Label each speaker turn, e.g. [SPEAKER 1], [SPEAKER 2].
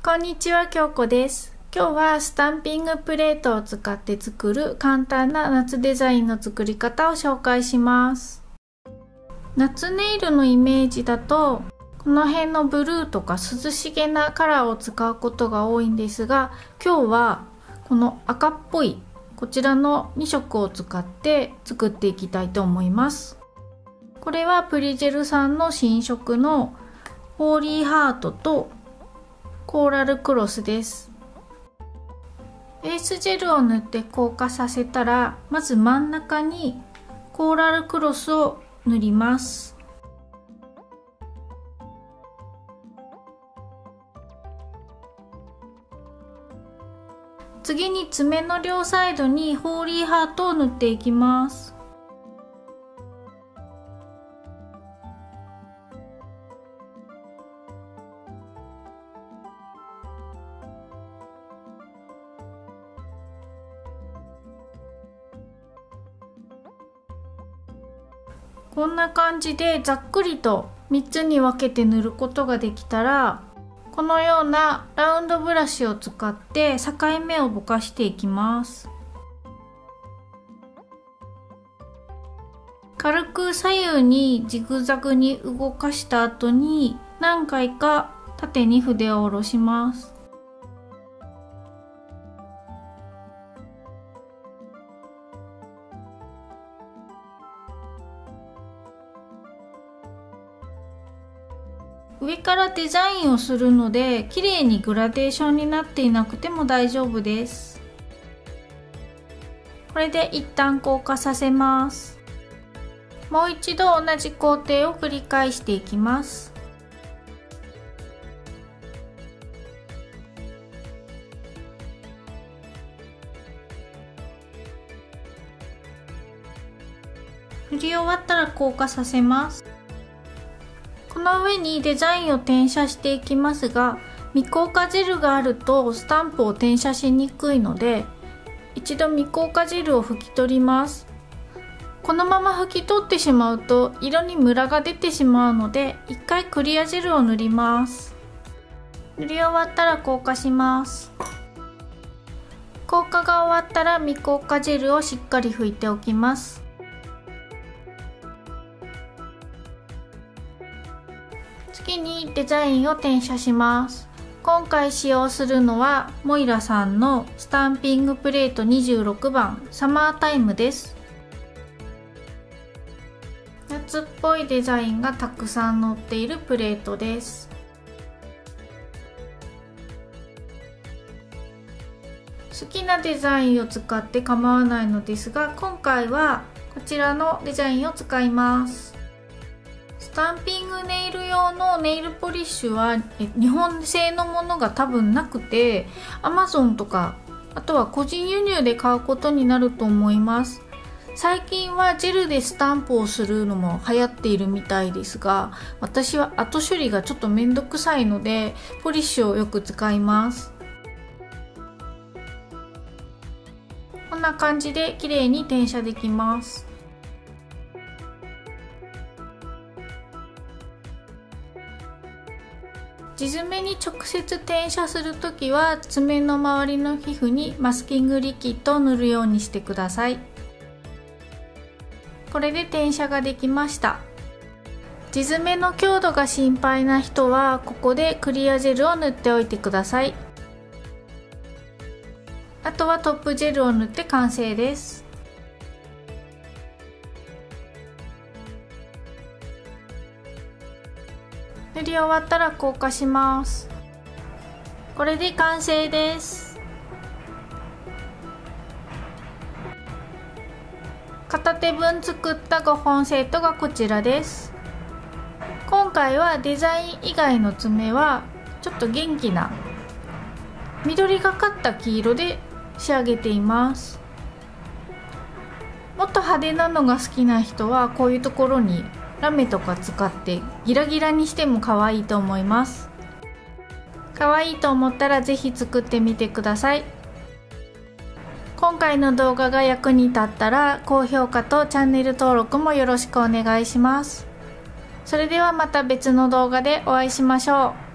[SPEAKER 1] こんにちは、京子です。今日はスタンピングプレートを使って作る簡単な夏デザインの作り方を紹介します。夏ネイルのイメージだと、この辺のブルーとか涼しげなカラーを使うことが多いんですが、今日はこの赤っぽいこちらの2色を使って作っていきたいと思います。これはプリジェルさんの新色のホーリーハートとコーラルクロスです。ベースジェルを塗って硬化させたら、まず真ん中にコーラルクロスを塗ります。次に爪の両サイドにホーリーハートを塗っていきます。こんな感じでざっくりと3つに分けて塗ることができたら、このようなラウンドブラシを使って境目をぼかしていきます。軽く左右にジグザグに動かした後に何回か縦に筆を下ろします。上からデザインをするので綺麗にグラデーションになっていなくても大丈夫です。これで一旦硬化させます。もう一度同じ工程を繰り返していきます。塗り終わったら硬化させます。この上にデザインを転写していきますが、未硬化ジェルがあるとスタンプを転写しにくいので、一度未硬化ジェルを拭き取ります。このまま拭き取ってしまうと色にムラが出てしまうので、一回クリアジェルを塗ります。塗り終わったら硬化します。硬化が終わったら未硬化ジェルをしっかり拭いておきます。次にデザインを転写します。今回使用するのはモイラさんのスタンピングプレート26番サマータイムです。夏っぽいデザインがたくさん載っているプレートです。好きなデザインを使って構わないのですが、今回はこちらのデザインを使います。スタンピングネイル用のネイルポリッシュは日本製のものが多分なくて、 Amazon とかあとは個人輸入で買うことになると思います。最近はジェルでスタンプをするのも流行っているみたいですが、私は後処理がちょっとめんどくさいのでポリッシュをよく使います。こんな感じで綺麗に転写できます。地爪に直接転写するときは爪の周りの皮膚にマスキングリキッドを塗るようにしてください。これで転写ができました。地爪の強度が心配な人はここでクリアジェルを塗っておいてください。あとはトップジェルを塗って完成です。塗り終わったら硬化します。これで完成です。片手分作った5本セットがこちらです。今回はデザイン以外の爪はちょっと元気な緑がかった黄色で仕上げています。もっと派手なのが好きな人はこういうところにラメとか使ってギラギラにしても可愛いと思います。可愛いと思ったらぜひ作ってみてください。今回の動画が役に立ったら高評価とチャンネル登録もよろしくお願いします。それではまた別の動画でお会いしましょう。